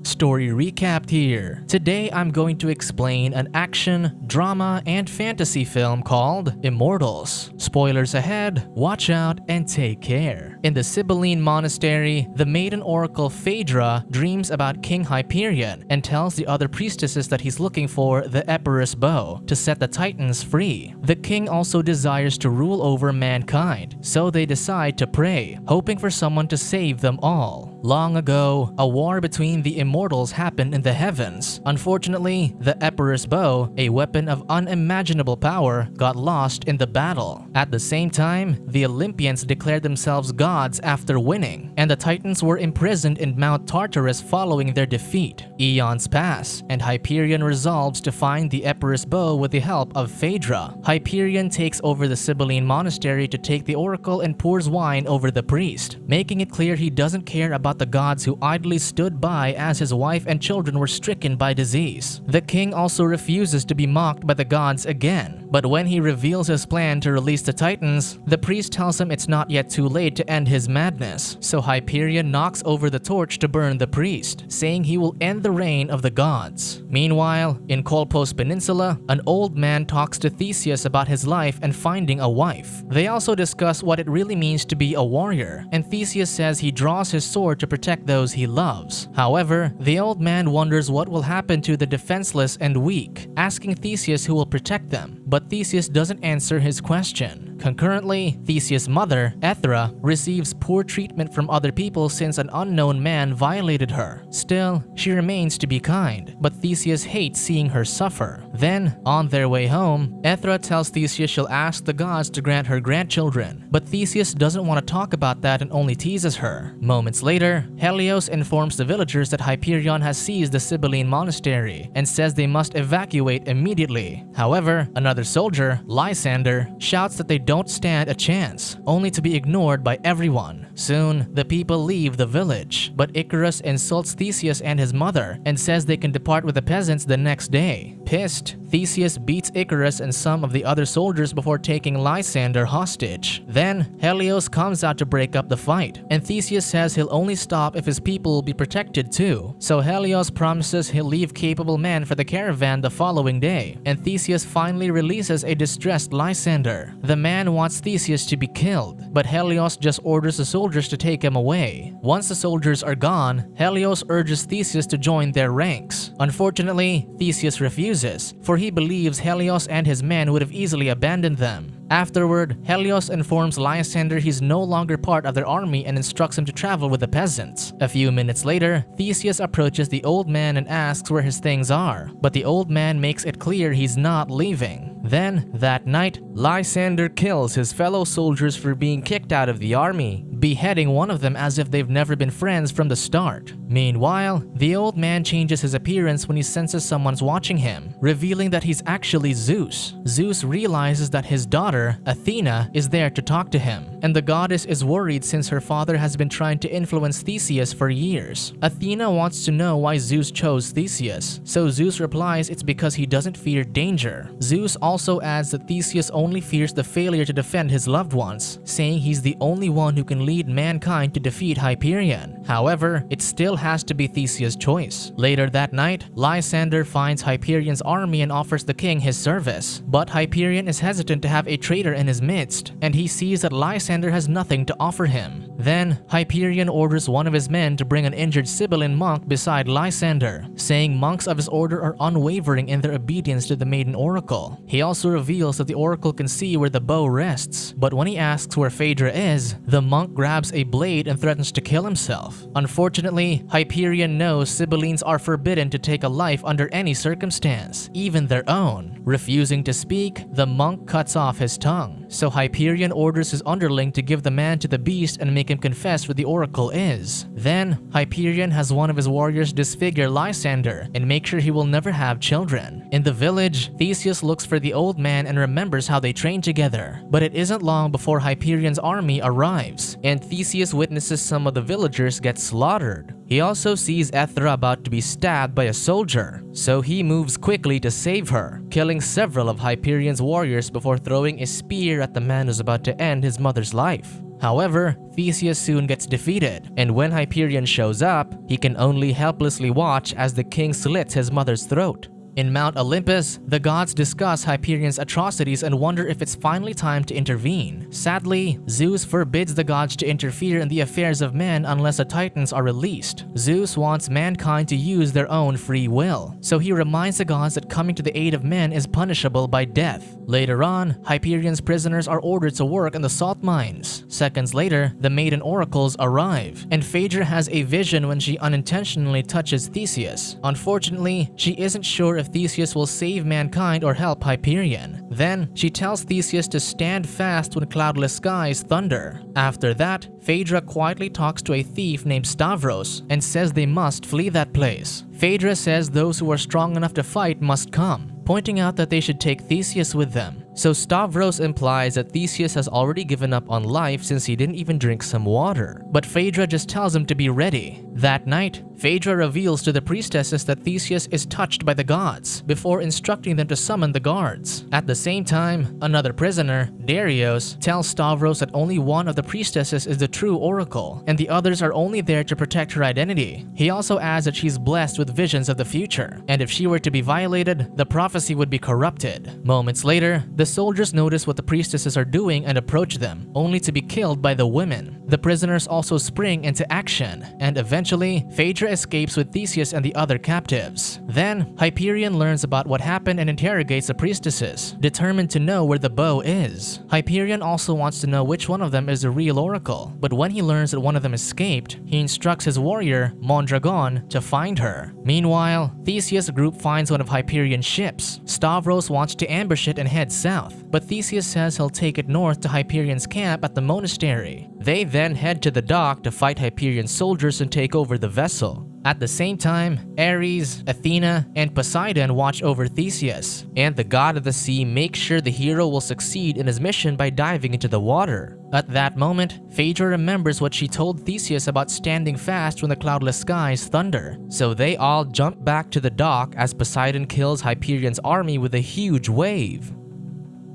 Story recapped here. Today I'm going to explain an action, drama, and fantasy film called Immortals. Spoilers ahead, watch out and take care. In the Sibylline monastery, the maiden oracle Phaedra dreams about King Hyperion and tells the other priestesses that he's looking for the Epirus Bow to set the Titans free. The king also desires to rule over mankind, so they decide to pray, hoping for someone to save them all. Long ago, a war between the immortals happened in the heavens. Unfortunately, the Epirus Bow, a weapon of unimaginable power, got lost in the battle. At the same time, the Olympians declared themselves gods after winning, and the Titans were imprisoned in Mount Tartarus following their defeat. Eons pass, and Hyperion resolves to find the Epirus Bow with the help of Phaedra. Hyperion takes over the Sibylline monastery to take the oracle and pours wine over the priest, making it clear he doesn't care about the gods who idly stood by as his wife and children were stricken by disease. The king also refuses to be mocked by the gods again, but when he reveals his plan to release the Titans, the priest tells him it's not yet too late to end his madness, so Hyperion knocks over the torch to burn the priest, saying he will end the reign of the gods. Meanwhile, in Kolpos Peninsula, an old man talks to Theseus about his life and finding a wife. They also discuss what it really means to be a warrior, and Theseus says he draws his sword to protect those he loves. However, the old man wonders what will happen to the defenseless and weak, asking Theseus who will protect them, but Theseus doesn't answer his question. Concurrently, Theseus' mother, Ethra, receives poor treatment from other people since an unknown man violated her. Still, she remains to be kind, but Theseus hates seeing her suffer. Then, on their way home, Ethra tells Theseus she'll ask the gods to grant her grandchildren, but Theseus doesn't want to talk about that and only teases her. Moments later, Helios informs the villagers that Hyperion has seized the Sibylline monastery and says they must evacuate immediately. However, another soldier, Lysander, shouts that they don't stand a chance, only to be ignored by everyone. Soon, the people leave the village, but Icarus insults Theseus and his mother and says they can depart with the peasants the next day. Pissed, Theseus beats Icarus and some of the other soldiers before taking Lysander hostage. Then, Helios comes out to break up the fight, and Theseus says he'll only stop if his people will be protected too. So Helios promises he'll leave capable men for the caravan the following day, and Theseus finally releases a distressed Lysander. The man wants Theseus to be killed, but Helios just orders the soldiers to take him away. Once the soldiers are gone, Helios urges Theseus to join their ranks. Unfortunately, Theseus refuses, for he believes Helios and his men would have easily abandoned them. Afterward, Helios informs Lysander he's no longer part of their army and instructs him to travel with the peasants. A few minutes later, Theseus approaches the old man and asks where his things are, but the old man makes it clear he's not leaving. Then, that night, Lysander kills his fellow soldiers for being kicked out of the army, beheading one of them as if they've never been friends from the start. Meanwhile, the old man changes his appearance when he senses someone's watching him, revealing that he's actually Zeus. Zeus realizes that his daughter, Athena, is there to talk to him, and the goddess is worried since her father has been trying to influence Theseus for years. Athena wants to know why Zeus chose Theseus, so Zeus replies it's because he doesn't fear danger. Zeus also adds that Theseus only fears the failure to defend his loved ones, saying he's the only one who can lead mankind to defeat Hyperion. However, it still has to be Theseus' choice. Later that night, Lysander finds Hyperion's army and offers the king his service, but Hyperion is hesitant to have a traitor in his midst, and he sees that Lysander has nothing to offer him. Then, Hyperion orders one of his men to bring an injured Sibylline monk beside Lysander, saying monks of his order are unwavering in their obedience to the maiden oracle. He also reveals that the oracle can see where the bow rests, but when he asks where Phaedra is, the monk grabs a blade and threatens to kill himself. Unfortunately, Hyperion knows Sibyllines are forbidden to take a life under any circumstance, even their own. Refusing to speak, the monk cuts off his tongue, so Hyperion orders his underling to give the man to the beast and make him confess where the oracle is. Then, Hyperion has one of his warriors disfigure Lysander and make sure he will never have children. In the village, Theseus looks for the old man and remembers how they trained together, but it isn't long before Hyperion's army arrives, and Theseus witnesses some of the villagers get slaughtered. He also sees Ethra about to be stabbed by a soldier, so he moves quickly to save her, killing several of Hyperion's warriors before throwing a spear at the man who's about to end his mother's life. However, Theseus soon gets defeated, and when Hyperion shows up, he can only helplessly watch as the king slits his mother's throat. In Mount Olympus, the gods discuss Hyperion's atrocities and wonder if it's finally time to intervene. Sadly, Zeus forbids the gods to interfere in the affairs of men unless the Titans are released. Zeus wants mankind to use their own free will, so he reminds the gods that coming to the aid of men is punishable by death. Later on, Hyperion's prisoners are ordered to work in the salt mines. Seconds later, the maiden oracles arrive, and Phaedra has a vision when she unintentionally touches Theseus. Unfortunately, she isn't sure if Theseus will save mankind or help Hyperion. Then, she tells Theseus to stand fast when cloudless skies thunder. After that, Phaedra quietly talks to a thief named Stavros and says they must flee that place. Phaedra says those who are strong enough to fight must come, pointing out that they should take Theseus with them. So Stavros implies that Theseus has already given up on life since he didn't even drink some water. But Phaedra just tells him to be ready. That night, Phaedra reveals to the priestesses that Theseus is touched by the gods before instructing them to summon the guards. At the same time, another prisoner, Darius, tells Stavros that only one of the priestesses is the true oracle, and the others are only there to protect her identity. He also adds that she's blessed with visions of the future, and if she were to be violated, the prophecy would be corrupted. Moments later, the soldiers notice what the priestesses are doing and approach them, only to be killed by the women. The prisoners also spring into action, and eventually, Phaedra escapes with Theseus and the other captives. Then, Hyperion learns about what happened and interrogates the priestesses, determined to know where the bow is. Hyperion also wants to know which one of them is the real oracle, but when he learns that one of them escaped, he instructs his warrior, Mondragon, to find her. Meanwhile, Theseus' group finds one of Hyperion's ships. Stavros wants to ambush it and head south, but Theseus says he'll take it north to Hyperion's camp at the monastery. They then head to the dock to fight Hyperion's soldiers and take over the vessel. At the same time, Ares, Athena, and Poseidon watch over Theseus, and the god of the sea makes sure the hero will succeed in his mission by diving into the water. At that moment, Phaedra remembers what she told Theseus about standing fast when the cloudless skies thunder, so they all jump back to the dock as Poseidon kills Hyperion's army with a huge wave.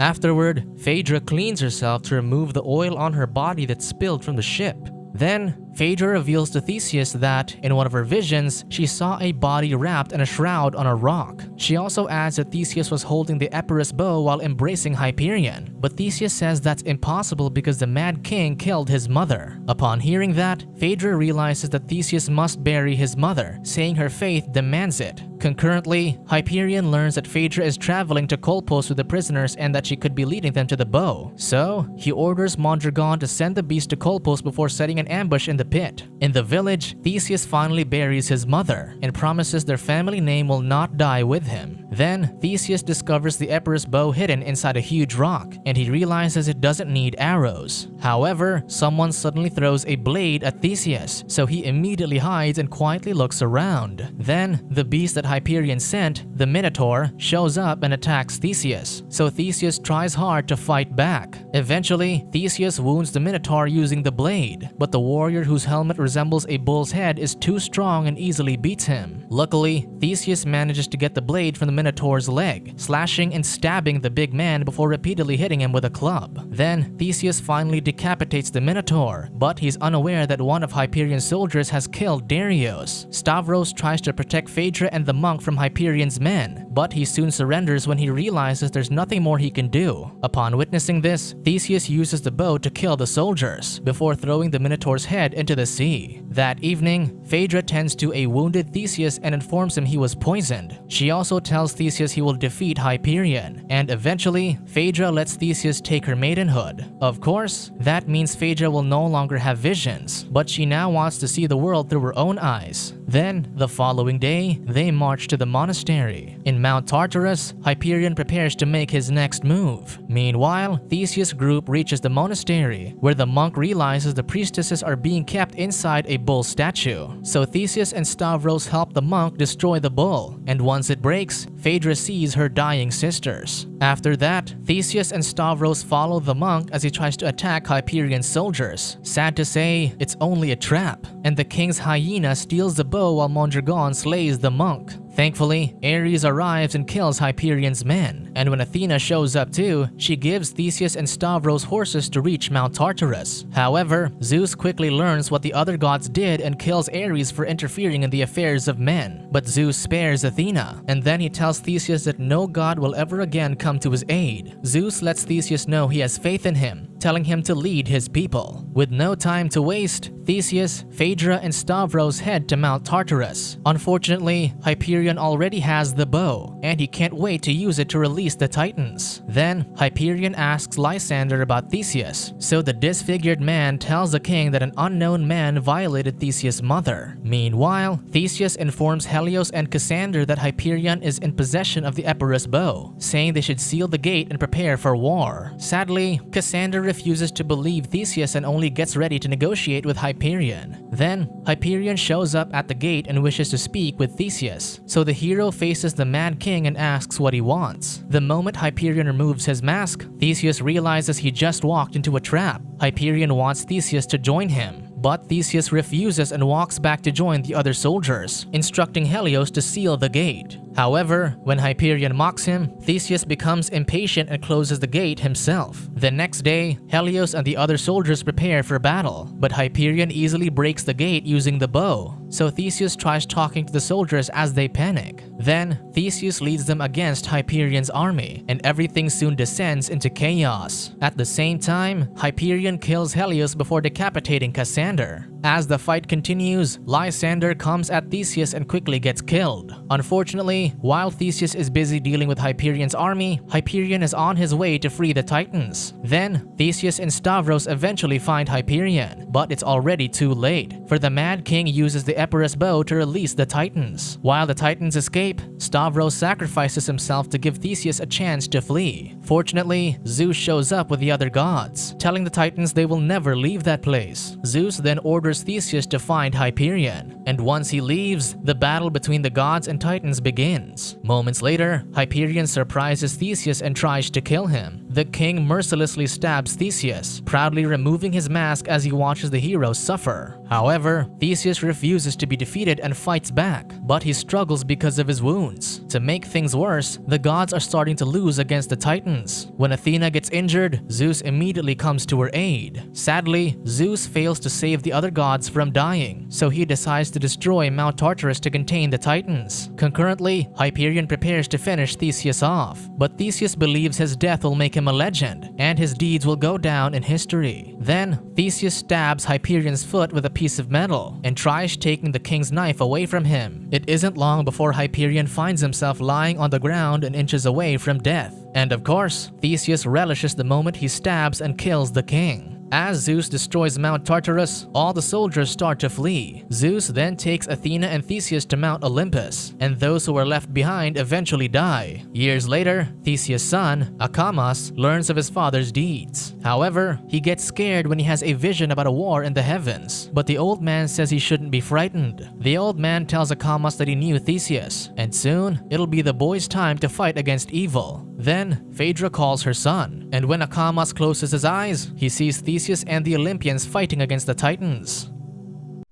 Afterward, Phaedra cleans herself to remove the oil on her body that spilled from the ship. Then, Phaedra reveals to Theseus that, in one of her visions, she saw a body wrapped in a shroud on a rock. She also adds that Theseus was holding the Epirus Bow while embracing Hyperion, but Theseus says that's impossible because the Mad King killed his mother. Upon hearing that, Phaedra realizes that Theseus must bury his mother, saying her faith demands it. Concurrently, Hyperion learns that Phaedra is traveling to Colpos with the prisoners and that she could be leading them to the bow. So, he orders Mondragon to send the beast to Colpos before setting an ambush in the pit. In the village, Theseus finally buries his mother and promises their family name will not die with him. Then, Theseus discovers the Epirus Bow hidden inside a huge rock, and he realizes it doesn't need arrows. However, someone suddenly throws a blade at Theseus, so he immediately hides and quietly looks around. Then, the beast that Hyperion sent, the Minotaur, shows up and attacks Theseus, so Theseus tries hard to fight back. Eventually, Theseus wounds the Minotaur using the blade, but the warrior whose helmet resembles a bull's head is too strong and easily beats him. Luckily, Theseus manages to get the blade from the Minotaur's leg, slashing and stabbing the big man before repeatedly hitting him with a club. Then, Theseus finally decapitates the Minotaur, but he's unaware that one of Hyperion's soldiers has killed Darius. Stavros tries to protect Phaedra and the monk from Hyperion's men, but he soon surrenders when he realizes there's nothing more he can do. Upon witnessing this, Theseus uses the bow to kill the soldiers, before throwing the Minotaur's head into the sea. That evening, Phaedra tends to a wounded Theseus and informs him he was poisoned. She also tells Theseus he will defeat Hyperion, and eventually, Phaedra lets Theseus take her maidenhood. Of course, that means Phaedra will no longer have visions, but she now wants to see the world through her own eyes. Then, the following day, they march to the monastery. In Mount Tartarus, Hyperion prepares to make his next move. Meanwhile, Theseus' group reaches the monastery, where the monk realizes the priestesses are being kept inside a bull statue. So Theseus and Stavros help the monk destroy the bull, and once it breaks, Phaedra sees her dying sisters. After that, Theseus and Stavros follow the monk as he tries to attack Hyperion's soldiers. Sad to say, it's only a trap, and the king's hyena steals the bow while Mondragon slays the monk. Thankfully, Ares arrives and kills Hyperion's men, and when Athena shows up too, she gives Theseus and Stavros horses to reach Mount Tartarus. However, Zeus quickly learns what the other gods did and kills Ares for interfering in the affairs of men. But Zeus spares Athena, and then he tells Theseus that no god will ever again come to his aid. Zeus lets Theseus know he has faith in him, telling him to lead his people. With no time to waste, Theseus, Phaedra, and Stavros head to Mount Tartarus. Unfortunately, Hyperion already has the bow, and he can't wait to use it to release the Titans. Then, Hyperion asks Lysander about Theseus, so the disfigured man tells the king that an unknown man violated Theseus' mother. Meanwhile, Theseus informs Helios and Cassander that Hyperion is in possession of the Epirus Bow, saying they should seal the gate and prepare for war. Sadly, Cassander refuses to believe Theseus and only gets ready to negotiate with Hyperion. Then, Hyperion shows up at the gate and wishes to speak with Theseus, so the hero faces the Mad King and asks what he wants. The moment Hyperion removes his mask, Theseus realizes he just walked into a trap. Hyperion wants Theseus to join him, but Theseus refuses and walks back to join the other soldiers, instructing Helios to seal the gate. However, when Hyperion mocks him, Theseus becomes impatient and closes the gate himself. The next day, Helios and the other soldiers prepare for battle, but Hyperion easily breaks the gate using the bow, so Theseus tries talking to the soldiers as they panic. Then, Theseus leads them against Hyperion's army, and everything soon descends into chaos. At the same time, Hyperion kills Helios before decapitating Cassander. As the fight continues, Lysander comes at Theseus and quickly gets killed. Unfortunately, while Theseus is busy dealing with Hyperion's army, Hyperion is on his way to free the Titans. Then, Theseus and Stavros eventually find Hyperion, but it's already too late, for the Mad King uses the Epirus Bow to release the Titans. While the Titans escape, Stavros sacrifices himself to give Theseus a chance to flee. Fortunately, Zeus shows up with the other gods, telling the Titans they will never leave that place. Zeus then orders Theseus to find Hyperion, and once he leaves, the battle between the gods and Titans begins. Moments later, Hyperion surprises Theseus and tries to kill him. The king mercilessly stabs Theseus, proudly removing his mask as he watches the hero suffer. However, Theseus refuses to be defeated and fights back, but he struggles because of his wounds. To make things worse, the gods are starting to lose against the Titans. When Athena gets injured, Zeus immediately comes to her aid. Sadly, Zeus fails to save the other gods from dying, so he decides to destroy Mount Tartarus to contain the Titans. Concurrently, Hyperion prepares to finish Theseus off, but Theseus believes his death will make him a legend, and his deeds will go down in history. Then, Theseus stabs Hyperion's foot with a piece of metal and tries taking the king's knife away from him. It isn't long before Hyperion finds himself lying on the ground and inches away from death. And of course, Theseus relishes the moment he stabs and kills the king. As Zeus destroys Mount Tartarus, all the soldiers start to flee. Zeus then takes Athena and Theseus to Mount Olympus, and those who are left behind eventually die. Years later, Theseus' son, Acamas, learns of his father's deeds. However, he gets scared when he has a vision about a war in the heavens, but the old man says he shouldn't be frightened. The old man tells Acamas that he knew Theseus, and soon, it'll be the boy's time to fight against evil. Then, Phaedra calls her son, and when Acamas closes his eyes, he sees Theseus and the Olympians fighting against the Titans.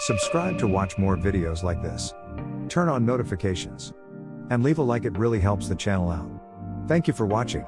Subscribe to watch more videos like this. Turn on notifications. And leave a like, it really helps the channel out. Thank you for watching.